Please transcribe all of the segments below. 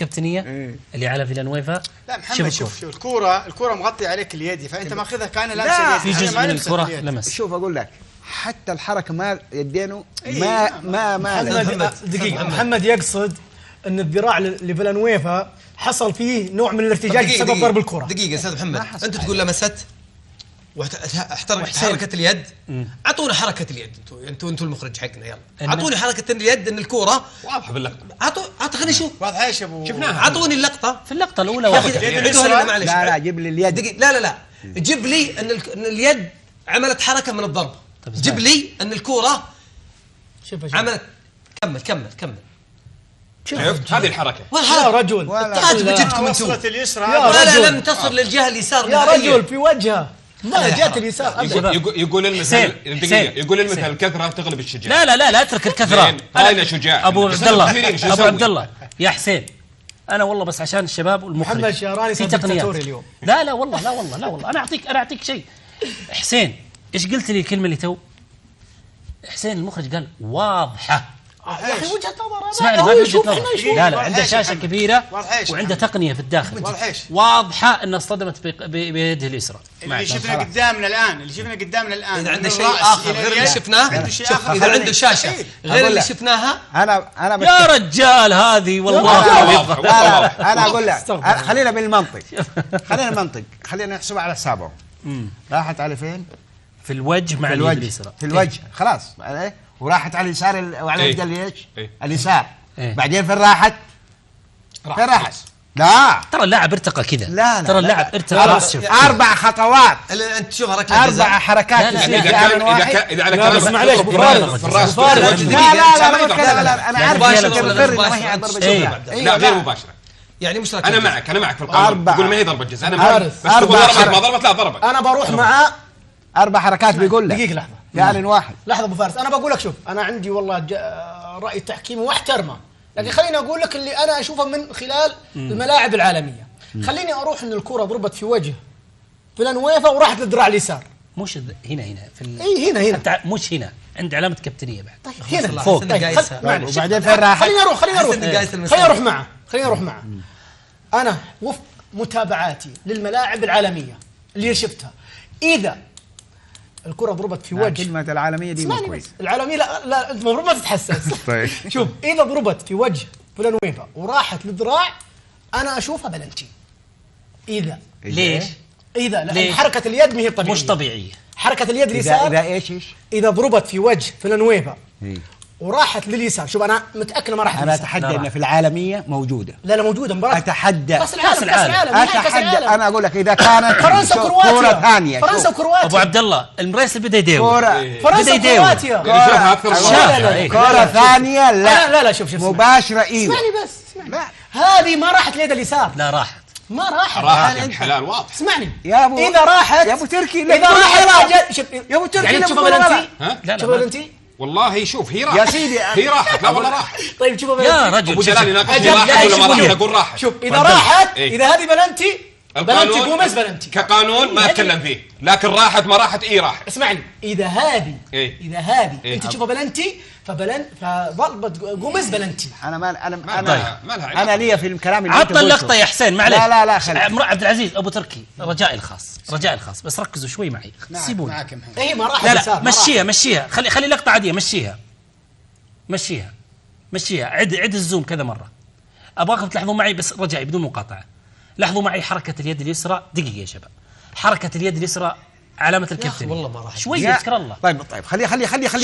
كابتنيه اللي على فيلانويفا. لا محمد شوف الكوره مغطيه عليك اليدي، فانت ماخذها كان لابس اليد، في جزء من الكره لمس. شوف اقول لك حتى الحركه ما يدينه ما محمد دقيقه، محمد يقصد ان الذراع لفيلانويفا حصل فيه نوع من الارتجاج بسبب ضرب الكره. دقيقه استاذ محمد، انت تقول لمست واحترقت حركه اليد. اعطونا حركه اليد، انتوا المخرج حقنا، يلا اعطوني حركه اليد ان الكوبري واضحه باللقطه. اعطوا خليني اشوف واضحه ايش يا ابو، شفناها. اعطوني اللقطه في اللقطه الاولى واضحه. لا جيب لي اليد. لا جيب لي ان اليد عملت حركه من الضرب. جيب لي ان الكوره عملت. كمل شفت هذه الحركه يا رجل، جبتكم انتم وصلت اليسرى. لا لم تصل للجهه اليسار يا رجل، في وجهه ما جات اليسار. يقول المثل دقيقه، يقول المثل الكثره تغلب الشجاعه. لا اترك الكثره. انا شجاع ابو عبد الله يا حسين، انا والله بس عشان الشباب والمخرج محمد شهراني في تقنيات اليوم. لا والله انا اعطيك شيء. حسين ايش قلت لي الكلمه اللي تو؟ حسين المخرج قال واضحه. يا اخي وجهه نظر، اسمعني ما في وجهه نظر. لا عنده شاشه كبيره وعنده تقنيه في الداخل واضحه انها اصطدمت بيده اليسرى. اللي شفنا قدامنا الان اذا عنده شيء اخر غير اللي شفناه، اذا عنده شاشه غير اللي شفناها. انا يا رجال هذه والله لا انا اقول لك خلينا بالمنطق. خلينا نحسبها على حسابهم. راحت على فين؟ في الوجه مع اليد اليسرى. في الوجه خلاص، وراحت على اليسار وعلى اليد اليسار. بعدين فين راحت؟ لا ترى اللاعب ارتقى كذا. لا ترى اللاعب ارتقى. 4 خطوات. انت شوف ركله 4 حركات. اذا على كلام معليش لا انا عارف ما هي ضربه جزاء. لا غير مباشره. يعني مش انا معك في القانون. تقول ما هي ضربه جزاء. انا معك بس ما ضربت لا ضربت. انا بروح مع 4 حركات بيقول لك. دقيقه لحظه يعني واحد. لحظه ابو فارس، انا بقول لك شوف، انا عندي والله راي تحكيمي واحترمه، لكن خليني اقول لك اللي انا اشوفه من خلال الملاعب العالميه. خليني اروح ان الكره ضربت في وجه فيلانويفا وراحت للذراع اليسار. مش هنا في هنا مش هنا عند علامه كابتنيه بعد. طيب هنا فوق. وبعدين فين راحت؟ خليني اروح معه. انا وفق متابعاتي للملاعب العالميه اللي شفتها، اذا الكرة ضربت في وجه، كلمة العالمية دي مو كويس. العالمية لا انت المفروض ما تتحسس. طيب شوف، إذا ضربت في وجه فيلانويفا وراحت للذراع أنا أشوفها بلنتي. إذا ليش؟ لأن حركة اليد ما هي طبيعية. مش طبيعية. حركة اليد اليسار. إذا إيش؟ إذا ضربت في وجه فيلانويفا وراحت لليسار، شوف أنا متأكد ما راحت. أنا أتحدى أن في العالمية موجودة. لا موجودة مباراة. أتحدى. كأس العالم. أتحدى. أنا أقول لك إذا كانت فرنسا وكرواتيا. ثانية. فرنسا وكرواتيا. أبو عبد الله المريسل بدأ يداوي. فرنسا وكرواتيا. كرة ثانية. لا شوف مباشرة. إيوه. اسمعني بس. هذه ما راحت ليد اليسار. لا راحت. ما راحت. يا حلال واضح. اسمعني يا ابو، اذا راحت يا ابو تركي، اذا راحت يا ابو تركي يعني تشوفها بلنتي؟ تشوفها بلنتي؟ والله شوف هي راحت يا سيدي، هي راحت. لا والله راحت. طيب شوفها بلنتي يا رجل. ابو جلال يناقشني راحت ولا ما راحت؟ اقول راحت. شوف اذا راحت، اذا هذه بلنتي جوميز بلنتي كقانون ما اتكلم فيه، لكن راحت ما راحت راحت. اسمعني، اذا هذه انت تشوفها بلنتي فضربت جوميز بلنتي. انا لي في الكلام اللي عطنا اللقطه يا حسين معلش. لا عبد العزيز ابو تركي، رجائي الخاص بس ركزوا شوي معي. سيبوني معك يا محمد. هي ما راحت. لا مشيها خلي لقطه عاديه. مشيها عد الزوم كذا مره. ابغاكم تلاحظوا معي بس رجائي بدون مقاطعه. لاحظوا معي حركه اليد اليسرى. دقيقه يا شباب، حركه اليد اليسرى علامه الكابتن. والله ما راح شوي يذكر الله. طيب خلي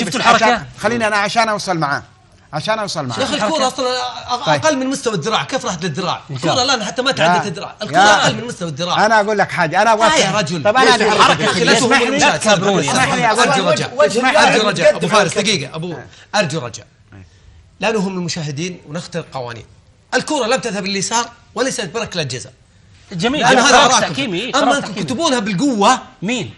شفتوا الحركه؟ خليني انا عشان اوصل معاه. يا اخي الكره اصلا اقل من مستوى الذراع. كيف راحت للذراع؟ الكره الان حتى ما تعدت الذراع، الكره اقل من مستوى الذراع. انا اقول لك حاجه، انا ابغى يا رجل. طب انا لا تكبروني. ارجو رجاء ابو فارس دقيقه. ارجو رجاء، لا نهم المشاهدين ونختار قوانين. الكره لم تذهب لليسار وليست بركله جزاء. جميل. هذا تحكيمي. اما انكم تكتبونها بالقوه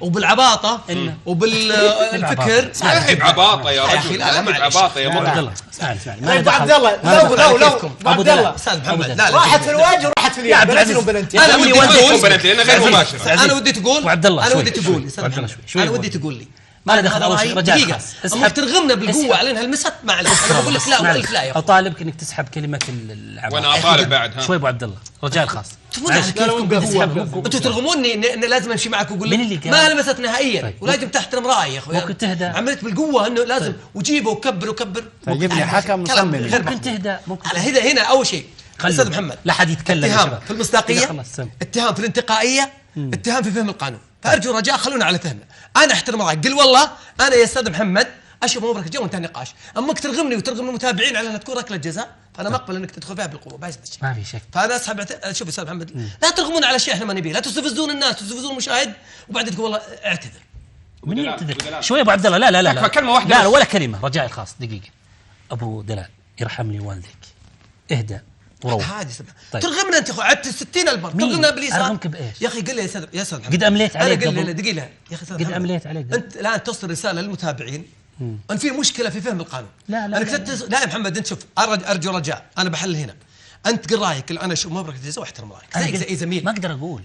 وبالعباطه وبالفكر. لا بعباطه يا رجل، لا بعباطه يا مرة. اسمعني ابو عبد الله. ابو عبد الله استاذ محمد، راحت في الوجه وراحت في اليد. بلنتي. انا ودي تقول بلنتي لانها غير مباشره. انا ودي تقول عبد الله انا ودي تقول لي ما له دخل اول شيء رجاء دقيقه اسحب ترغمنا بالقوه على انها لمست معلش انا بقول لك لا والف لا يا اخي اطالبك انك تسحب كلمه العباطه. وانا اطالب بعد. شوي ابو عبد الله رجاء الخاص انتوا ترغموني ان لازم امشي معك واقول لك ما لمست نهائيا ولازم تحترم رايي يا اخوي. ممكن تهدى. عملت بالقوه انه لازم وجيبه وكبر فجيب لي حكم مصمم. ممكن تهدى. ممكن هنا اول شيء استاذ محمد لا حد يتكلم. اتهام في المصداقيه، اتهام في الانتقائيه، اتهام في فهم القانون. فارجو رجاء خلونا على فهمنا. انا احترم رايك، قل والله انا يا استاذ محمد اشوف مبارك جو وانتهى النقاش. امك ترغمني وترغم المتابعين على انها تكون ركله جزاء، فانا ما اقبل انك تدخل فيها بالقوه بهذا الشيء. ما في شك. فانا اسحب شوف يا استاذ محمد لا ترغمون على شيء احنا ما نبيه، لا تستفزون الناس، تستفزون المشاهد وبعدين تقول والله اعتذر. من يعتذر؟ شوي ابو عبد الله لا كلمه واحده لا ولا كلمه. رجاء الخاص دقيقه ابو دلال يرحمني والديك اهدى وروح. هذه طيب. ترغمنا انت عدت 60,000 مره ترغمنا باليسار. ارغمك بايش يا اخي قل لي يا استاذ محمد قد امليت عليك انا قل لي دقيقه يا اخي قد امليت عليك انت الان تصل رساله للمتابعين ان في مشكله في فهم القانون. لا لا يا محمد انت شوف ارجو رجاء انا بحل هنا. انت قل رايك انا اشوف مبارك الجزاء واحترم رايك زي زميل. ما اقدر اقول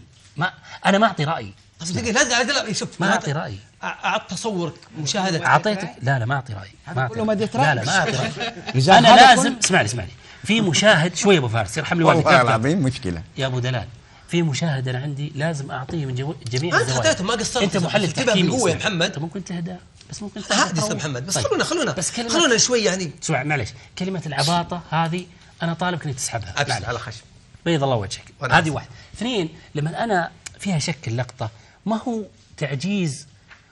انا ما اعطي رايي. لا شوف ما اعطي رايي. اعط تصورك مشاهده اعطيتك. لا ما اعطي رايي. ما اديت رايي. لا ما اعطي رايي. انا لازم اسمعني في مشاهد شوي ابو فارس يرحم لي والديك. والله العظيم مشكله يا ابو دلال في مشاهد انا عندي لازم اعطيه من جميع انت خطيتهم ما قصرت. انت محلل تحكيمي بالقوه يا محمد. انت ممكن تهدى بس ممكن هادي استاذ محمد بس طيب. خلونا شوي يعني. اسمع معلش كلمه العباطه هذه انا طالبك انك تسحبها على خشم. بيض الله وجهك. هذه واحد. اثنين لما انا فيها شك اللقطه ما هو تعجيز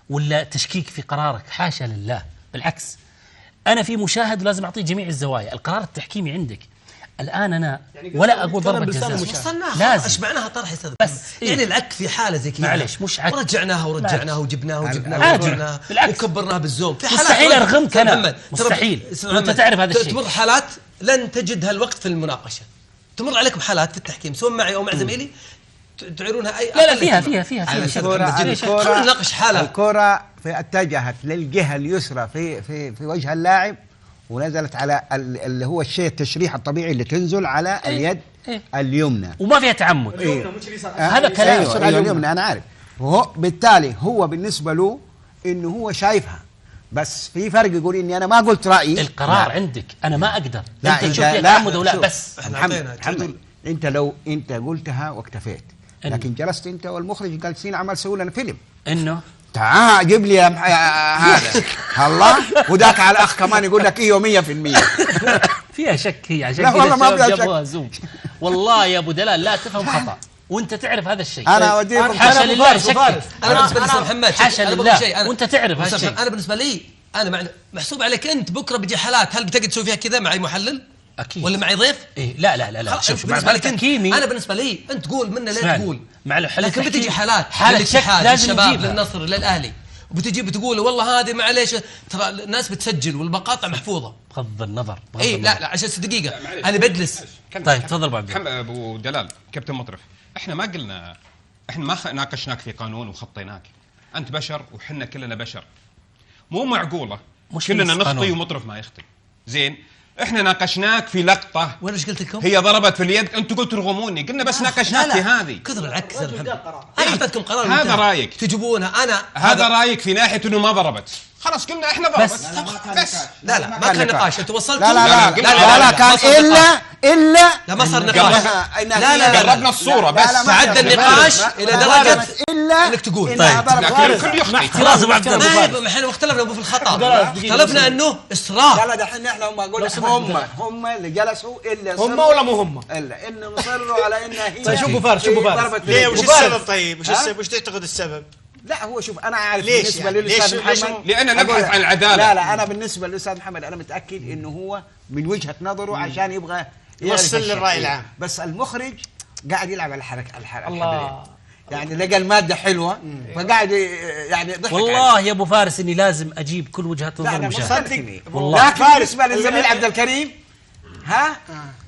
ولا تشكيك في قرارك، حاشا لله، بالعكس انا في مشاهد لازم اعطيه جميع الزوايا. القرار التحكيمي عندك الان انا يعني ولا اقول ضربه جزاء لازم اشبعناها طرح استاذ بس يعني العك في حاله زي كذا معلش مش عك ورجعناها وجبناها وكبرناها بالزوم في حالات مستحيل ارغمك انا مستحيل وانت تعرف هذا الشيء. تمر حالات لن تجدها الوقت في المناقشه، تمر عليكم حالات في التحكيم سواء معي او مع زميلي تعيرونها اي لا فيها خلونا نناقش حاله. الكره اتجهت للجهه اليسرى في وجه اللاعب ونزلت على اللي هو الشيء التشريح الطبيعي اللي تنزل على اليد اليمنى وما فيها تعمد. هذا كلام اليمنى انا عارف. وهو بالتالي هو بالنسبه له انه هو شايفها، بس في فرق يقول اني انا ما قلت رايي. القرار عندك انا ما اقدر. انت تشوف فيها تعمد ولا بس محمد انت لو انت قلتها واكتفيت لكن جلست انت والمخرج جالسين عمل سووا لنا فيلم انه تعال جيب لي هذا الله وذاك على الاخ كمان يقول لك ايوه 100% فيها شك هي عشان لا والله ما فيها شك. والله يا ابو دلال لا تفهم خطا وانت تعرف هذا الشيء. انا اوديكم حاشا لله شك. انا بالنسبه لي محمد حاشا لله وانت تعرف هذا الشيء. انا بالنسبه لي انا محسوب عليك انت بكره بيجي حالات هل بتقدر تسوي فيها كذا معي محلل اكيد ولا معي ضيف؟ إيه لا شوف بالنسبه لك انا بالنسبه لي انت تقول منا ليه تقول لكن بتجي حالات شك لازم الشباب للنصر للاهلي وبتجي بتقول والله هذه معليش ترى الناس بتسجل والمقاطع محفوظه بغض النظر. اي لا عشان دقيقه انا بدلس. طيب تفضل ابو دلال كابتن مطرف احنا ما قلنا احنا ما ناقشناك في قانون وخطيناك. انت بشر وحنا كلنا بشر مو معقوله كلنا نخطي ومطرف ما يخطي. زين احنا ناقشناك في لقطه وانا ايش قلت لكم؟ هي ضربت في اليد انتم قلتوا رغموني قلنا بس ناقشناك في هذه كثر العك يا محمد. انا اعطيتكم قرار هذا رايك تجيبونها انا هذا رايك في ناحيه انه ما ضربت خلاص قلنا احنا ضربت بس لا ما كان نقاش انتوا وصلتوا لا كان الا لا ما صار نقاش لا قربنا الصوره بس تعدى النقاش الى درجه الا انك تقول لكن الكل يخطي خلاص ابو عبد الله احنا اختلفنا في الخطا اختلفنا انه اسراف. لا دحين احنا هم قلنا هم اللي جلسوا الا هم ولا مو هم الا انه مصروا على انها هي. طيب شوفوا فارس ليه وش السبب؟ طيب وش تعتقد السبب؟ لا هو شوف انا عارف ليش بالنسبه يعني؟ للاستاذ محمد لان نبحث عن العداله. لا انا بالنسبه للاستاذ محمد انا متاكد انه هو من وجهه نظره عشان يبغى يوصل للراي العام، بس المخرج قاعد يلعب على الحركه الله يعني لقى الماده حلوه فقاعد يعني ضحك والله يا ابو فارس اني لازم اجيب كل وجهات نظر المشاهد والله. لكن بالنسبه للزميل عبد الكريم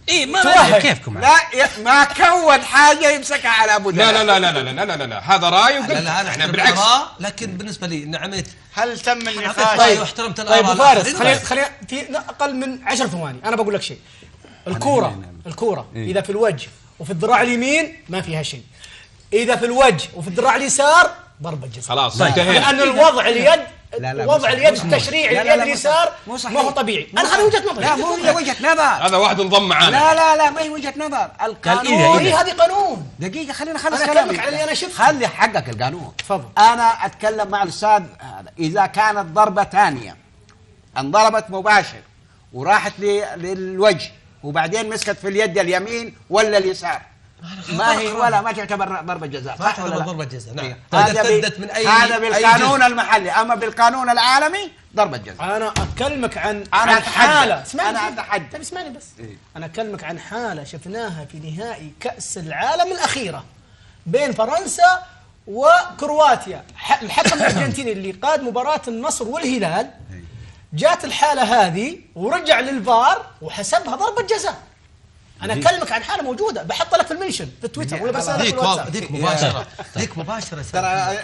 ايه ما كيفكم لا ما كون حاجه يمسكها على ابو دلال. لا لا لا لا لا لا لا هذا راي لا احنا بالعكس لكن بالنسبه لي نعمت هل تم النقاش؟ طيب واحترمت الاراء. طيب ابو فارس خلينا في اقل من 10 ثواني انا بقول لك شيء. الكوره اذا في الوجه وفي الذراع اليمين ما فيها شيء، اذا في الوجه وفي الذراع اليسار ضربه جزاء خلاص انتهينا. لان الوضع اليد وضع اليد التشريعي اليد اليسار ما هو طبيعي. انا هذه وجهه نظري. لا مو هي وجهه نظر، هذا واحد انضم معانا. لا ما هي وجهه نظر. القانون هي هذه قانون. دقيقه خلينا نخلص انا اكلمك على اللي انا شفته. خلي حقك القانون. تفضل. انا اتكلم مع الاستاذ هذا، اذا كانت ضربه ثانيه انضربت مباشر وراحت للوجه وبعدين مسكت في اليد اليمين ولا اليسار، ما هي ولا ما تعتبر ضربة جزاء، صح ولا ضربة جزاء؟ نعم. هذا بالقانون المحلي، اما بالقانون العالمي ضربة جزاء. انا اكلمك عن حالة. انا اتحدى. طيب اسمعني بس. انا اكلمك عن حالة شفناها في نهائي كأس العالم الأخيرة بين فرنسا وكرواتيا. الحكم الارجنتيني اللي قاد مباراة النصر والهلال، جات الحالة هذه ورجع للفار وحسبها ضربة جزاء. انا اكلمك عن حاله موجوده، بحط لك في المنشن في تويتر ولا برسالك في الواتساب. ديك مباشره ديك مباشره ترى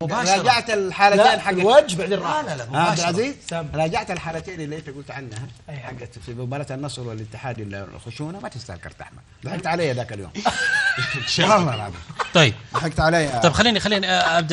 راجعت الحالتين حق الوجه بعدين راح. لا عبد العزيز، راجعت الحالتين اللي انت قلت عنها حقت في مباراه النصر والاتحاد اللي الخشونه، ما تستاهل كرت احمر. ضحكت علي ذاك اليوم والله العظيم. طيب ضحكت علي. طيب خليني ابدا